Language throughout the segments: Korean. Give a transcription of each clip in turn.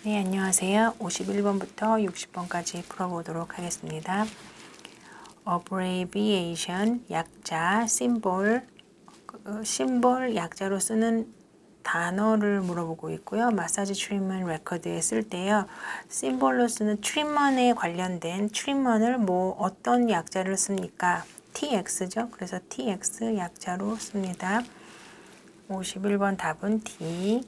네, 안녕하세요. 51번부터 60번까지 풀어보도록 하겠습니다. abbreviation, 약자, 심볼, 심볼 약자로 쓰는 단어를 물어보고 있고요. 마사지 트리트먼트 레코드에 쓸 때요. 심볼로 쓰는 트리트먼트에 관련된 트리트먼트를 어떤 약자를 씁니까? TX죠. 그래서 TX 약자로 씁니다. 51번 답은 D.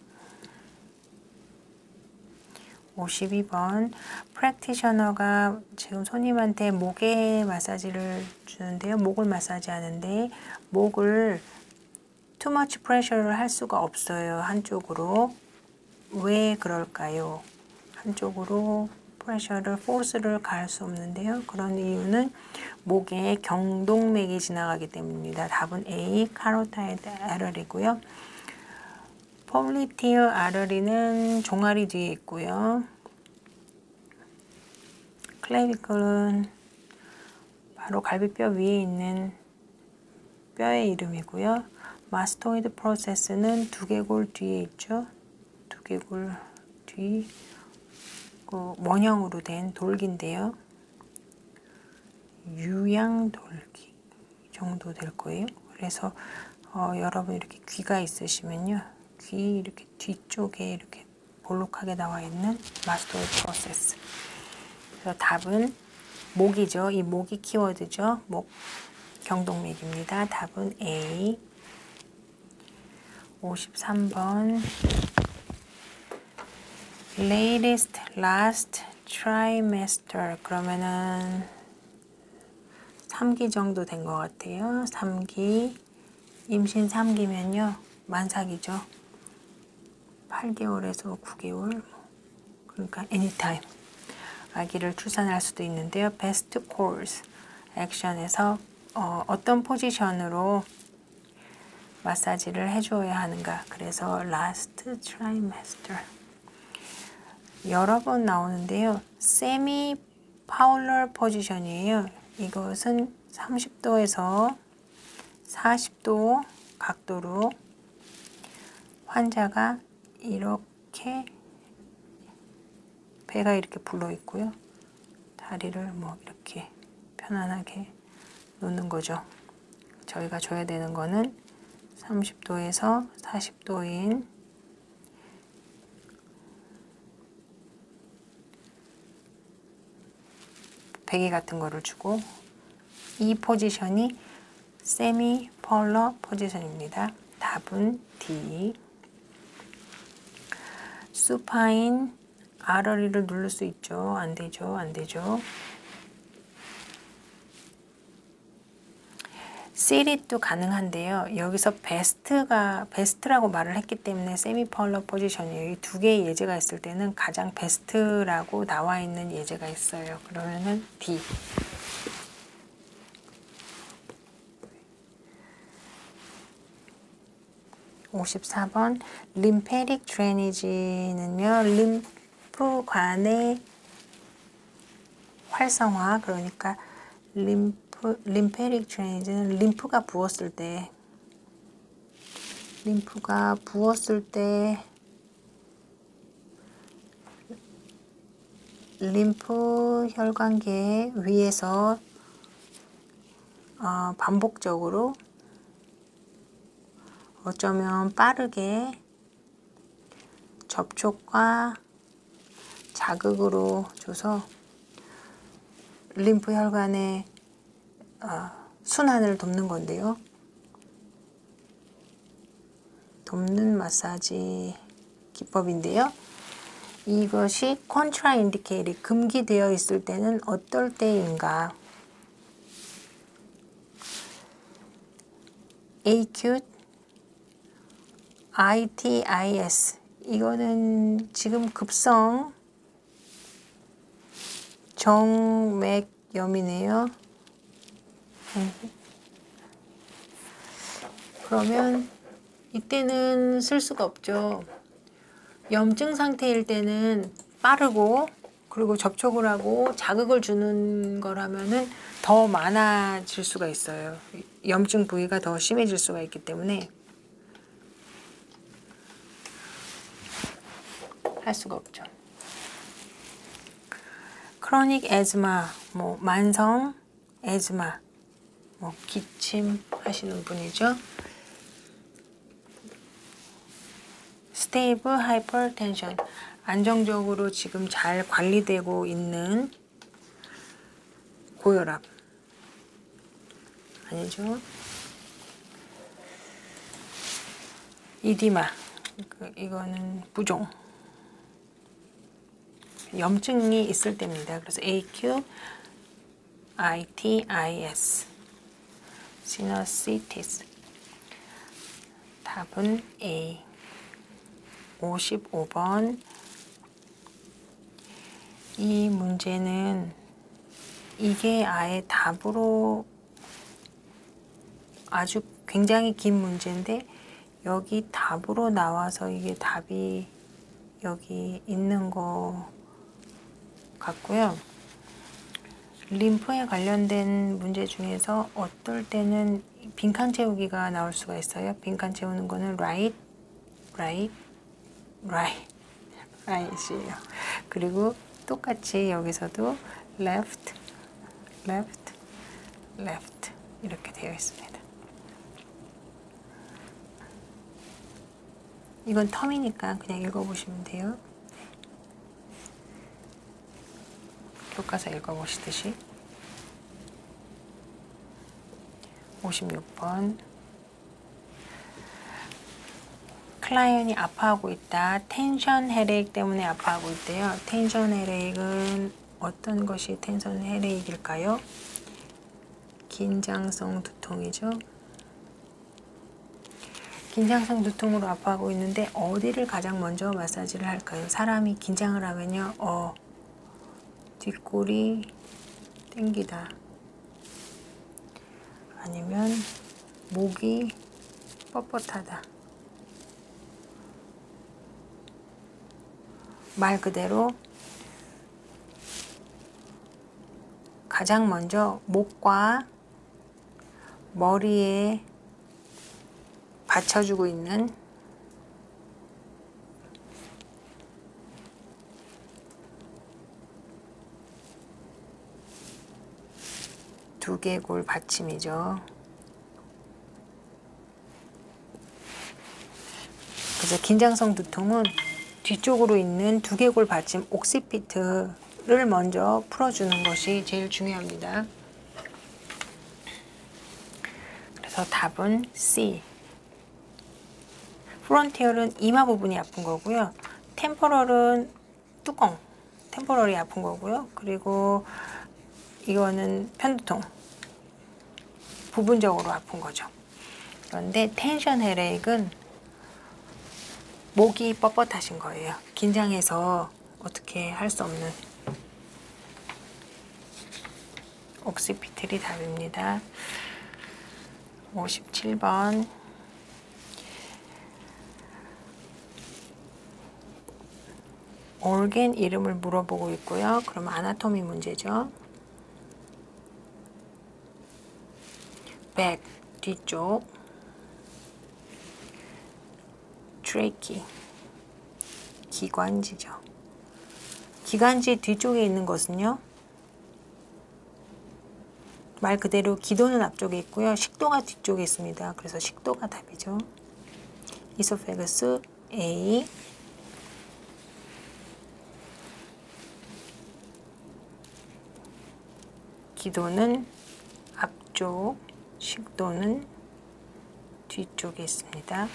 52번 프랙티셔너가 지금 손님한테 목에 마사지를 주는데요. 목을 마사지 하는데 목을 too much pressure를 할 수가 없어요. 한쪽으로. 왜 그럴까요? 한쪽으로 프레셔를, force를 가할 수 없는데요. 그런 이유는 목에 경동맥이 지나가기 때문입니다. 답은 A, 카로타이드 아러리고요. 폴리티어 아러리는 종아리 뒤에 있고요. 클레비클은 바로 갈비뼈 위에 있는 뼈의 이름이고요. 마스토이드 프로세스는 두개골 뒤에 있죠. 두개골 뒤 원형으로 된 돌기인데요. 유양돌기 정도 될 거예요. 그래서 여러분 이렇게 귀가 있으시면요. 귀 이렇게 뒤쪽에 이렇게 볼록하게 나와 있는 마스토이드 프로세스. 그래서 답은 목이죠. 이 목이 키워드죠. 목 경동맥입니다. 답은 A. 53번 latest, last trimester 그러면은 3기 정도 된 것 같아요. 3기 임신 3기면요. 만삭이죠. 8개월에서 9개월 그러니까 anytime 아기를 출산할 수도 있는데요. best course 액션에서 어떤 포지션으로 마사지를 해줘야 하는가. 그래서 last trimester 여러 번 나오는데요. semi polar 포지션이에요. 이것은 30도에서 40도 각도로 환자가 이렇게 배가 이렇게 불러 있고요. 다리를 이렇게 편안하게 놓는 거죠. 저희가 줘야 되는 거는 30도에서 40도인 베개 같은 거를 주고 이 포지션이 세미 폴러 포지션입니다. 답은 D. 수파인 아러리를 누를 수 있죠. 안 되죠. 안 되죠. 시릿도 가능한데요. 여기서 베스트라고 말을 했기 때문에 세미 폴러 포지션이에요. 이 두 개의 예제가 있을 때는 가장 베스트라고 나와 있는 예제가 있어요. 그러면은 D. 54번 림페릭 드레니지는요. 림프관의 활성화 그러니까 림페릭 드레니지는 림프가 부었을 때 림프 혈관계 위에서 반복적으로 어쩌면 빠르게 접촉과 자극으로 줘서 림프 혈관의 순환을 돕는 건데요. 돕는 마사지 기법인데요. 이것이 컨트라인디케이트 금기되어 있을 때는 어떨 때인가? acute ITIS 이거는 지금 급성 정맥염이네요. 그러면 이때는 쓸 수가 없죠. 염증 상태일 때는 빠르고 그리고 접촉을 하고 자극을 주는 거라면은 더 많아질 수가 있어요. 염증 부위가 더 심해질 수가 있기 때문에 할 수가 없죠. 크로닉 에즈마, 뭐 만성 에즈마, 뭐 기침 하시는 분이죠. 스테이블 하이퍼텐션, 안정적으로 지금 잘 관리되고 있는 고혈압 아니죠. 이디마, 이거는 부종, 염증이 있을 때입니다. 그래서 AQITIS, 시너시티스. 답은 A. 55번. 이 문제는 이게 아예 답으로 아주 굉장히 긴 문제인데 여기 답으로 나와서 이게 답이 여기 있는 거 같고요. 림프에 관련된 문제 중에서 어떨 때는 빈칸 채우기가 나올 수가 있어요. 빈칸 채우는 거는 right이에요. 그리고 똑같이 여기서도 left 이렇게 되어 있습니다. 이건 텀이니까 그냥 읽어보시면 돼요. 교과서 읽어보시듯이. 56번. 클라이언이 아파하고 있다. 텐션 헤레이크 때문에 아파하고 있대요. 텐션 헤레이크는 어떤 것이 텐션 헤레이크일까요? 긴장성 두통이죠. 긴장성 두통으로 아파하고 있는데 어디를 가장 먼저 마사지를 할까요? 사람이 긴장을 하면요. 뒷골이 땡기다. 아니면 목이 뻣뻣하다. 말 그대로 가장 먼저 목과 머리에 받쳐주고 있는 두개골 받침이죠. 그래서 긴장성 두통은 뒤쪽으로 있는 두개골 받침 옥시피트를 먼저 풀어주는 것이 제일 중요합니다. 그래서 답은 C. 프론티얼은 이마 부분이 아픈 거고요. 템포럴은 뚜껑, 템포럴이 아픈 거고요. 그리고 이거는 편두통, 부분적으로 아픈 거죠. 그런데 텐션 헤레이크는 목이 뻣뻣하신 거예요. 긴장해서 어떻게 할 수 없는. 옥시피틀이 답입니다. 57번. organ 이름을 물어보고 있고요. 그럼 아나토미 문제죠. back, 뒤쪽. trachea, 기관지죠. 기관지 뒤쪽에 있는 것은요. 말 그대로 기도는 앞쪽에 있고요. 식도가 뒤쪽에 있습니다. 그래서 식도가 답이죠. 이소페그스 A. 기도는 앞쪽, 식도는 뒤쪽에 있습니다.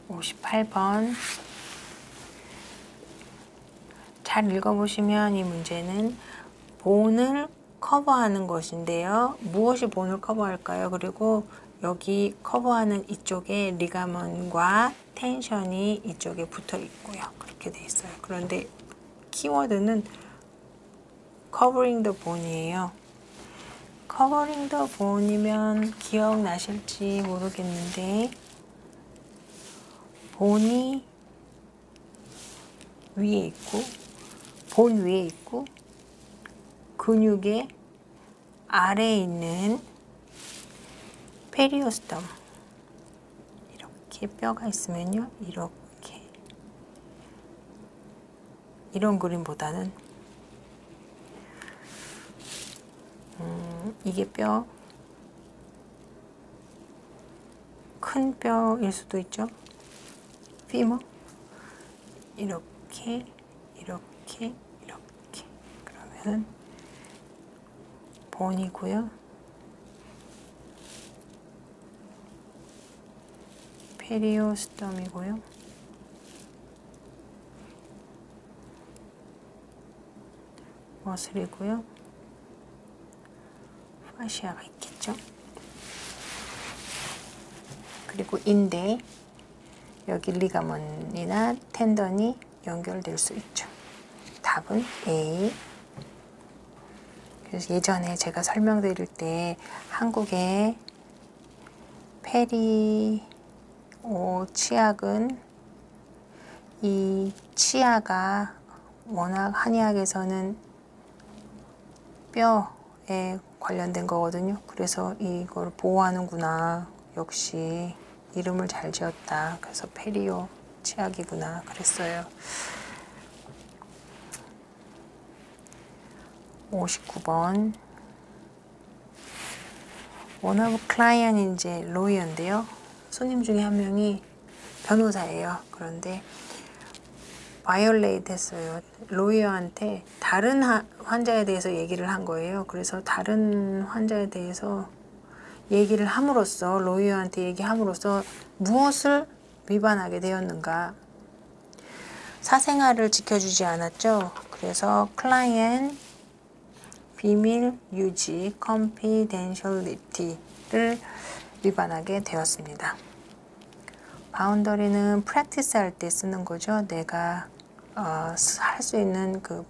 58번. 잘 읽어보시면 이 문제는 본을 커버하는 것인데요. 무엇이 본을 커버할까요? 그리고 여기 커버하는 이쪽에 리가먼과 텐션이 이쪽에 붙어 있고요. 그렇게 돼 있어요. 그런데 키워드는 covering the bone이에요. covering the bone이면 기억나실지 모르겠는데 본이 위에 있고 본 위에 있고 근육의 아래에 있는 페리오스텀 이렇게 뼈가 있으면요. 이렇게 이런 그림보다는 이게 뼈, 큰 뼈일 수도 있죠. 피머. 이렇게 이렇게 이렇게. 그러면은 본이고요. 페리오스톰이고요. 머슬이고요. 파시아가 있겠죠. 그리고 인대, 여기 리가먼이나 텐던이 연결될 수 있죠. 답은 A. 그래서 예전에 제가 설명드릴 때 한국의 페리오 치약은 이 치아가 워낙 한의학에서는 뼈에 관련된 거거든요. 그래서 이걸 보호하는구나. 역시 이름을 잘 지었다. 그래서 페리오 치약이구나 그랬어요. 59번. One of client 이제 로이어인데요. 손님 중에 한 명이 변호사예요. 그런데 바이올레이트 했어요. 로이어한테 다른 환자에 대해서 얘기를 한 거예요. 그래서 다른 환자에 대해서 얘기를 함으로써, 로이어한테 얘기함으로써 무엇을 위반하게 되었는가? 사생활을 지켜주지 않았죠. 그래서 클라이언트 비밀 유지 confidentiality를 위반하게 되었습니다. 바운더리는 프랙티스 할 때 쓰는 거죠. 내가 할 수 있는 그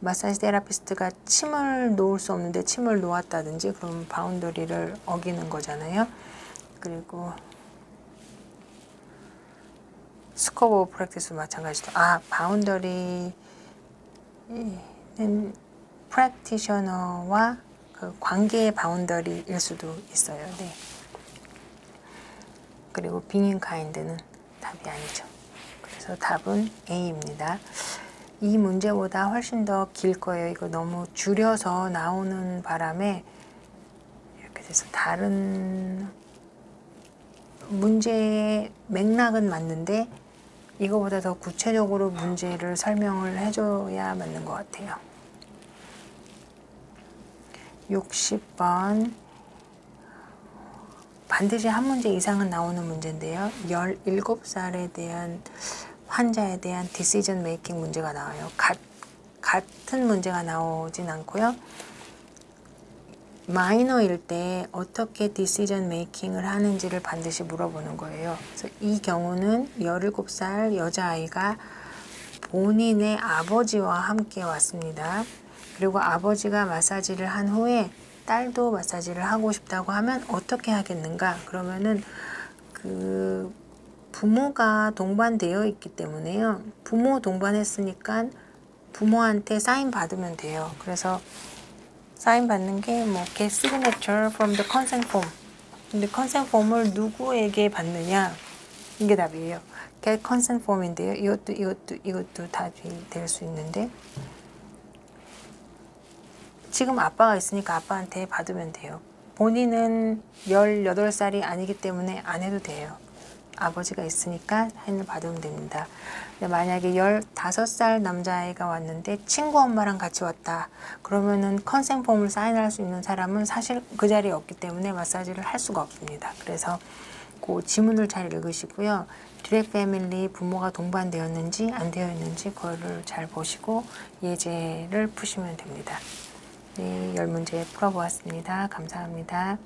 마사지 테라피스트가 침을 놓을 수 없는데 침을 놓았다든지 그럼 바운더리를 어기는 거잖아요. 그리고 스코프 오브 프랙티스도 마찬가지죠. 바운더리는 프랙티셔너와 그 관계의 바운더리일 수도 있어요. 네. 그리고 빙인 카인드는 답이 아니죠. 그래서 답은 A입니다. 이 문제보다 훨씬 더 길 거예요. 이거 너무 줄여서 나오는 바람에 이렇게 돼서 다른 문제의 맥락은 맞는데 이거보다 더 구체적으로 문제를 설명을 해줘야 맞는 것 같아요. 60번. 반드시 한 문제 이상은 나오는 문제인데요. 17살에 대한 환자에 대한 디시전 메이킹 문제가 나와요. 같은 문제가 나오진 않고요. 마이너일 때 어떻게 디시전 메이킹을 하는지를 반드시 물어보는 거예요. 그래서 이 경우는 17살 여자아이가 본인의 아버지와 함께 왔습니다. 그리고 아버지가 마사지를 한 후에 딸도 마사지를 하고 싶다고 하면 어떻게 하겠는가? 그러면은 그 부모가 동반되어 있기 때문에요. 부모 동반했으니까 부모한테 사인 받으면 돼요. 그래서 사인 받는 게 뭐 get signature from the consent form. 근데 consent form을 누구에게 받느냐? 이게 답이에요. get consent form인데요. 이것도 답이 될 수 있는데 지금 아빠가 있으니까 아빠한테 받으면 돼요. 본인은 18살이 아니기 때문에 안 해도 돼요. 아버지가 있으니까 사인을 받으면 됩니다. 근데 만약에 15살 남자아이가 왔는데 친구 엄마랑 같이 왔다. 그러면은 컨센 폼을 사인할 수 있는 사람은 사실 그 자리에 없기 때문에 마사지를 할 수가 없습니다. 그래서 그 지문을 잘 읽으시고요. 디렉 패밀리 부모가 동반되었는지 안 되어 있는지 그거를 잘 보시고 예제를 푸시면 됩니다. 네, 10문제 풀어보았습니다. 감사합니다.